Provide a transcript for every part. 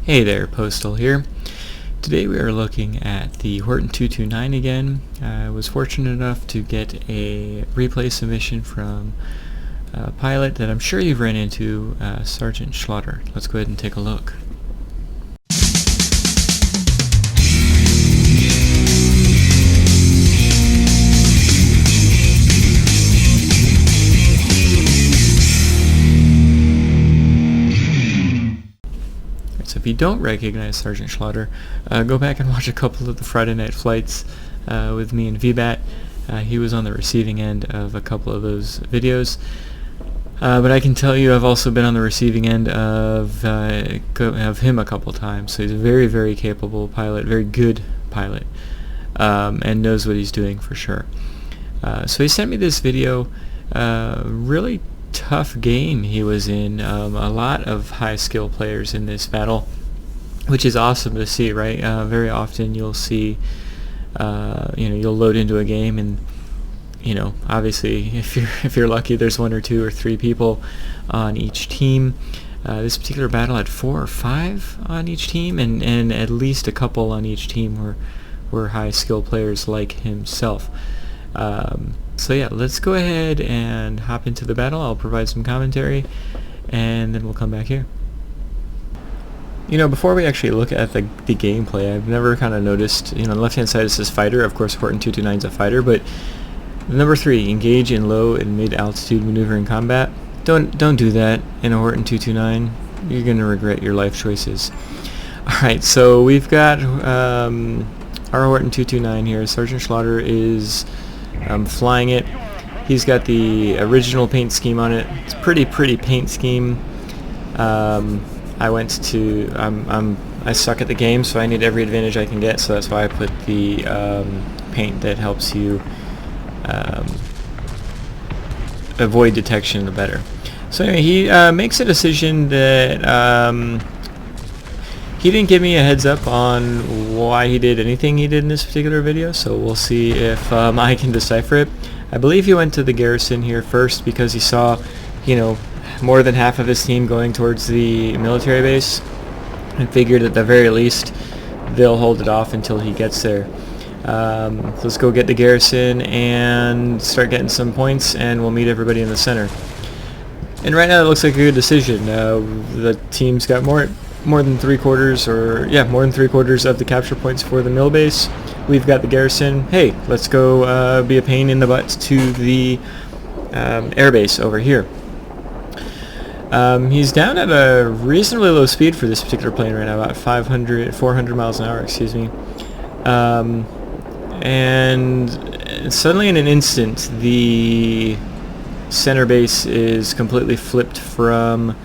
Hey there, Postal here. Today we are looking at the Horten 229 again. I was fortunate enough to get a replay submission from a pilot that I'm sure you've ran into, SgtSchlautter's. Let's go ahead and take a look. So if you don't recognize SgtSchlautter's, go back and watch a couple of the Friday night flights with me and VBAT. He was on the receiving end of a couple of those videos. But I can tell you I've also been on the receiving end of him a couple times. So he's a very, very capable pilot, very good pilot, and knows what he's doing for sure. So he sent me this video, really tough game he was in, a lot of high skill players in this battle, which is awesome to see, right? Very often you'll see, you'll load into a game and, obviously if you're lucky there's one or two or three people on each team. This particular battle had 4 or 5 on each team, and at least a couple on each team were high skill players like himself. So yeah, let's go ahead and hop into the battle. I'll provide some commentary, and then we'll come back here. Before we actually look at the gameplay, I've never kind of noticed, on the left-hand side it says fighter. Of course, Horten 229 is a fighter, but number 3, engage in low and mid-altitude maneuvering combat. Don't do that in a Horten 229. You're going to regret your life choices. Alright, so we've got our Horten 229 here. SgtSchlautter's is flying it. He's got the original paint scheme on it. It's pretty paint scheme. I suck at the game, so I need every advantage I can get, so that's why I put the paint that helps you avoid detection the better. So anyway, he makes a decision that he didn't give me a heads up on why he did anything he did in this particular video, so we'll see if I can decipher it. I believe he went to the garrison here first because he saw, more than half of his team going towards the military base, and figured at the very least they'll hold it off until he gets there. So let's go get the garrison and start getting some points, and we'll meet everybody in the center. And right now it looks like a good decision. The team's got more than 3/4, more than 3/4 of the capture points for the mill base. We've got the garrison. Hey, let's go be a pain in the butt to the air base over here. He's down at a reasonably low speed for this particular plane right now, about 400 miles an hour, excuse me. And suddenly in an instant, the center base is completely flipped from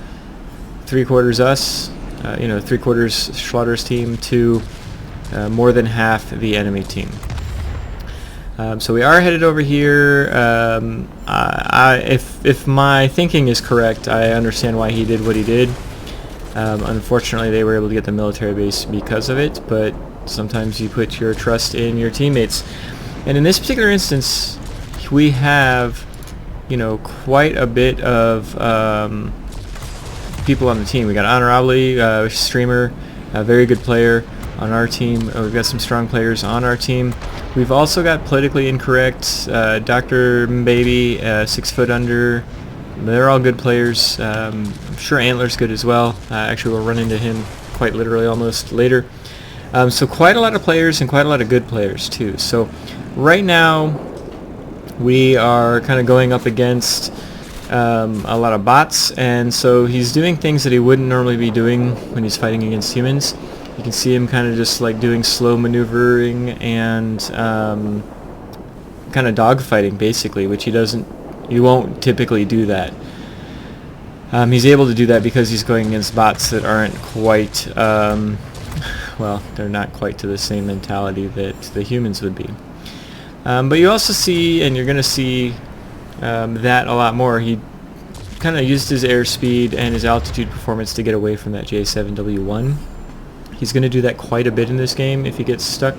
3/4 us, 3/4 Schlautter's team, to more than half the enemy team. So we are headed over here. If my thinking is correct, I understand why he did what he did. Unfortunately, they were able to get the military base because of it, but sometimes you put your trust in your teammates. And in this particular instance, we have, quite a bit of people on the team. We got Honorably, streamer, a very good player on our team. We've got some strong players on our team. We've also got politically incorrect, Dr. Baby, 6 foot under. They're all good players. I'm sure Antler's good as well. Actually, we'll run into him quite literally almost later. So quite a lot of players and quite a lot of good players too. So right now we are kind of going up against a lot of bots, and so he's doing things that he wouldn't normally be doing when he's fighting against humans. You can see him kind of just like doing slow maneuvering and kind of dogfighting basically, which he won't typically do that. He's able to do that because he's going against bots that aren't quite, they're not quite to the same mentality that the humans would be. But you also see, and you're going to see that a lot more, he kind of used his airspeed and his altitude performance to get away from that J7W1. He's going to do that quite a bit in this game if he gets stuck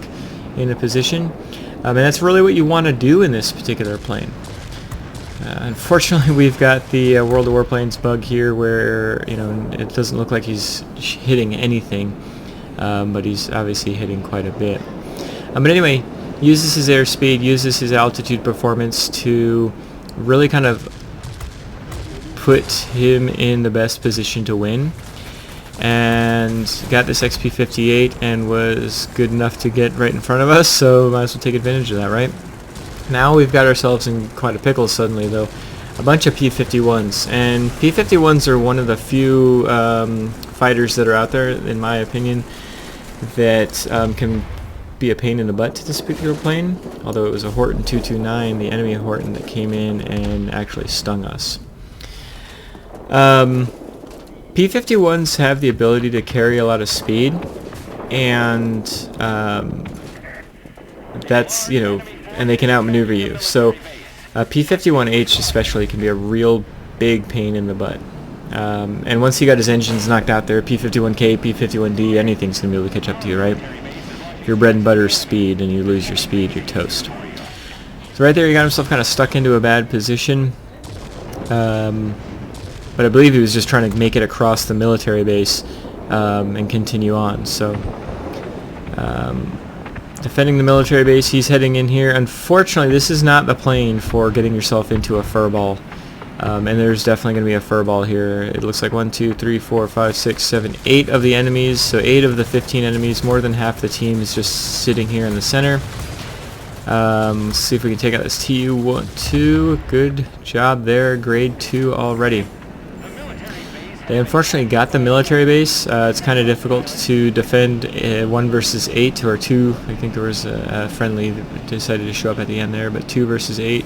in a position. And that's really what you want to do in this particular plane. Unfortunately, we've got the World of Warplanes bug here where, you know, it doesn't look like he's hitting anything, but he's obviously hitting quite a bit. But anyway, uses his airspeed, uses his altitude performance to really kind of put him in the best position to win, and got this XP 58 and was good enough to get right in front of us, so might as well take advantage of that, right? Now we've got ourselves in quite a pickle suddenly, though. A bunch of P51s, and P51s are one of the few fighters that are out there, in my opinion, that can be a pain in the butt to this particular plane, although it was a Horten 229, the enemy Horten, that came in and actually stung us. P51s have the ability to carry a lot of speed, and that's, you know, and they can outmaneuver you. So P51H especially can be a real big pain in the butt. And once he got his engines knocked out there, P51K, P51D, anything's going to be able to catch up to you, right? If your bread and butter is speed and you lose your speed, you're toast. So right there he got himself kind of stuck into a bad position. But I believe he was just trying to make it across the military base and continue on. So defending the military base, he's heading in here. Unfortunately, this is not the plane for getting yourself into a furball. And there's definitely going to be a furball here. It looks like 1, 2, 3, 4, 5, 6, 7, 8 of the enemies. So 8 of the 15 enemies, more than half the team is just sitting here in the center. Let's see if we can take out this TU-2. Good job there, grade 2 already. They unfortunately got the military base. It's kind of difficult to defend 1 versus 8 or 2. I think there was a friendly that decided to show up at the end there, but 2 versus 8,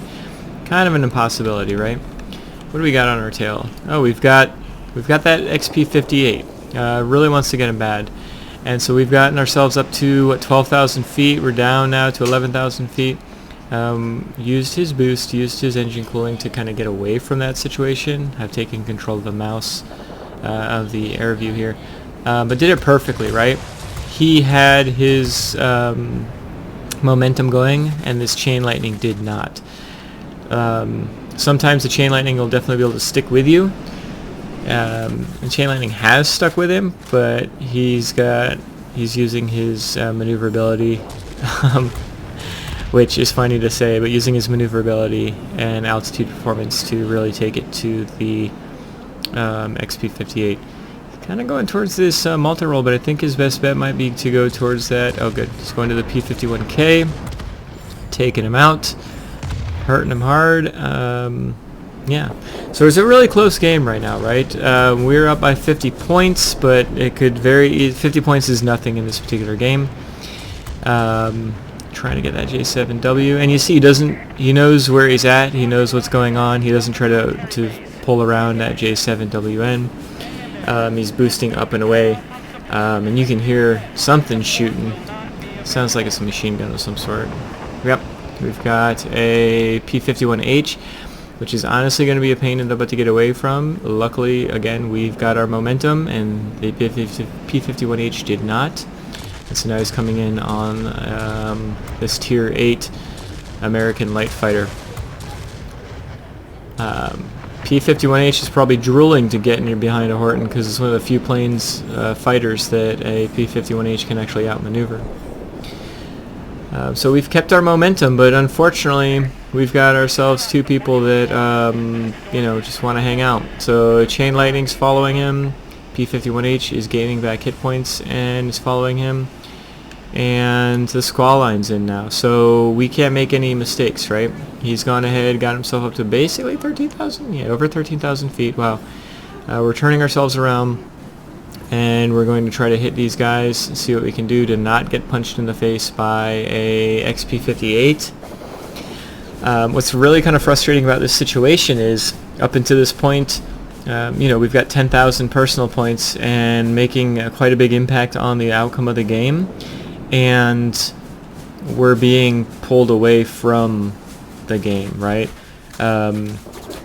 kind of an impossibility, right? What do we got on our tail? Oh, we've got that XP 58. Really wants to get him bad, and so we've gotten ourselves up to what, 12,000 feet. We're down now to 11,000 feet. Used his boost, used his engine cooling to kind of get away from that situation. I've taken control of the mouse of the air view here, but did it perfectly, right? He had his momentum going, and this chain lightning did not. Sometimes the chain lightning will definitely be able to stick with you. And chain lightning has stuck with him, but he's using his maneuverability. Which is funny to say, but using his maneuverability and altitude performance to really take it to the XP58. Kind of going towards this multi-roll, but I think his best bet might be to go towards that. Oh good, he's going to the P51K, taking him out, hurting him hard. Yeah, so it's a really close game right now, right? We're up by 50 points, but it could vary. 50 points is nothing in this particular game. Trying to get that J7W, and you see he knows where he's at, he knows what's going on, he doesn't try to pull around that J7WN. He's boosting up and away, and you can hear something shooting. Sounds like it's a machine gun of some sort. Yep, we've got a P51H, which is honestly going to be a pain in the butt to get away from. Luckily, again, we've got our momentum, and the P51H did not. And so now he's coming in on this Tier 8 American light fighter. P51H is probably drooling to get in behind a Horten because it's one of the few planes fighters that a P51H can actually outmaneuver. So we've kept our momentum, but unfortunately we've got ourselves 2 people that you know, just want to hang out. So chain lightning's following him. P51H is gaining back hit points and is following him, and the squall line's in now, so we can't make any mistakes, right? He's gone ahead, got himself up to basically 13,000, yeah, over 13,000 feet. Wow. We're turning ourselves around, and we're going to try to hit these guys, see what we can do to not get punched in the face by a XP58. What's really kind of frustrating about this situation is, up until this point, you know, we've got 10,000 personal points and making quite a big impact on the outcome of the game, and we're being pulled away from the game, right?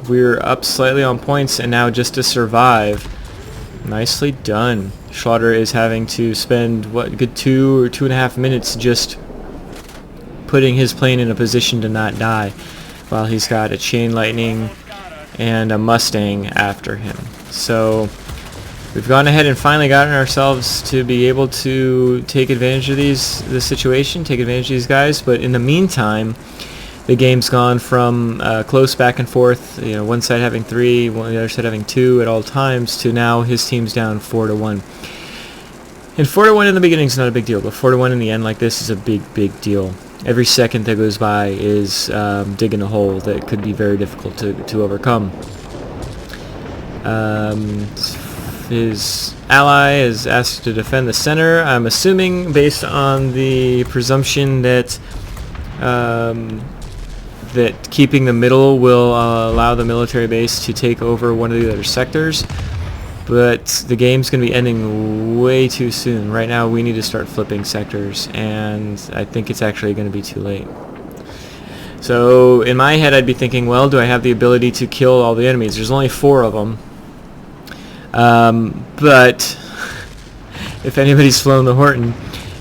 We're up slightly on points, and now just to survive, nicely done. Schlautter is having to spend, what, a good 2 or 2.5 minutes just putting his plane in a position to not die. while he's got a Chain Lightning and a Mustang after him. So we've gone ahead and finally gotten ourselves to be able to take advantage of this situation, take advantage of these guys, but in the meantime, the game's gone from close back and forth, you know, one side having 3, the other side having 2 at all times, to now his team's down 4-1. And 4-1 in the beginning is not a big deal, but 4-1 in the end like this is a big deal. Every second that goes by is digging a hole that could be very difficult to overcome. His ally is asked to defend the center. I'm assuming, based on the presumption that that keeping the middle will allow the military base to take over one of the other sectors. But the game's going to be ending way too soon. Right now we need to start flipping sectors, and I think it's actually going to be too late. So in my head I'd be thinking, well, do I have the ability to kill all the enemies? There's only 4 of them. But if anybody's flown the Horten,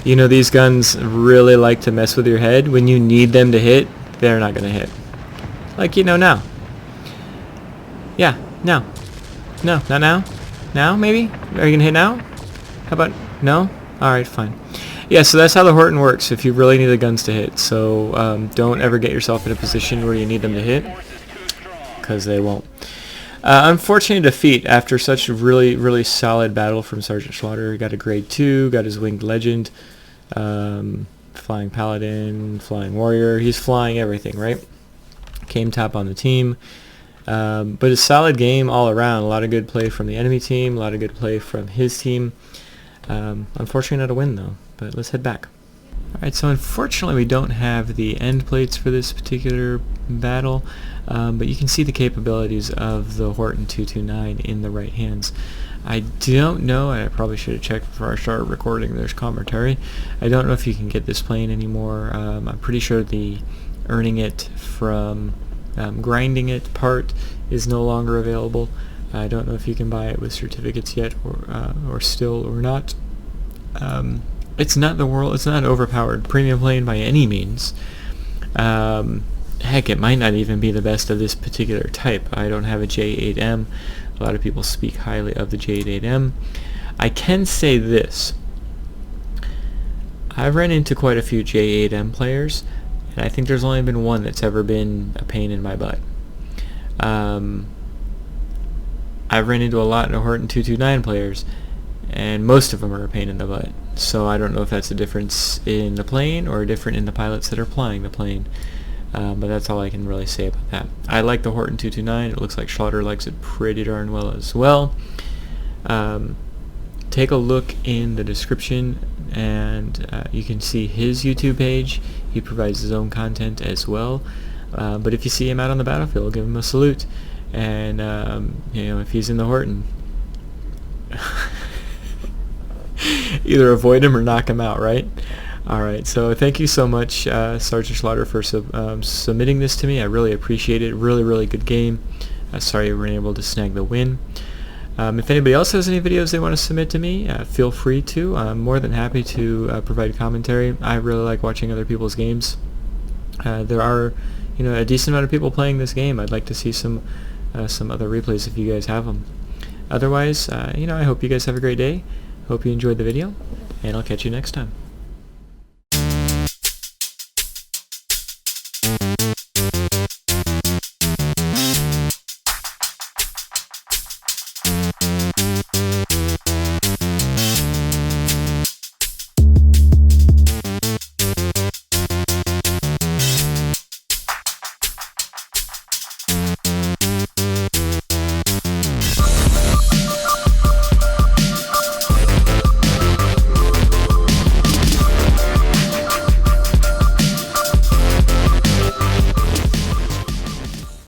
you know these guns really like to mess with your head. When you need them to hit, they're not going to hit. Like, you know, now. Yeah, now. No, not now. Now, maybe? Are you going to hit now? How about no? Alright, fine. Yeah, so that's how the Horten works if you really need the guns to hit. So don't ever get yourself in a position where you need them to hit, because they won't. Unfortunate defeat after such a really solid battle from SgtSchlautter's. He got a grade 2, got his winged legend, flying paladin, flying warrior. He's flying everything, right? Came top on the team. But a solid game all around. A lot of good play from the enemy team, a lot of good play from his team. Unfortunately not a win though, but let's head back. Alright, so unfortunately we don't have the end plates for this particular battle, but you can see the capabilities of the Horten 229 in the right hands. I don't know, I probably should have checked before I started recording this commentary. I don't know if you can get this plane anymore. I'm pretty sure the earning it from grinding it part is no longer available. I don't know if you can buy it with certificates yet, or still or not. It's not it's not an overpowered premium plane by any means. Heck, it might not even be the best of this particular type. I don't have a J8M. A lot of people speak highly of the J8M. I can say this. I've run into quite a few J8M players, and I think there's only been one that's ever been a pain in my butt. I've run into a lot of Horten 229 players, and most of them are a pain in the butt. So I don't know if that's a difference in the plane or different in the pilots that are flying the plane. But that's all I can really say about that. I like the Horten 229. It looks like Schlautter likes it pretty darn well as well. Take a look in the description, and you can see his YouTube page. He provides his own content as well. But if you see him out on the battlefield, give him a salute. And you know, if he's in the Horten, either avoid him or knock him out, right? Alright, so thank you so much, SgtSchlautter's, for submitting this to me. I really appreciate it. Really good game. Sorry you weren't able to snag the win. If anybody else has any videos they want to submit to me, feel free to. I'm more than happy to provide commentary. I really like watching other people's games. There are, you know, a decent amount of people playing this game. I'd like to see some other replays if you guys have them. Otherwise, you know, I hope you guys have a great day. Hope you enjoyed the video, and I'll catch you next time.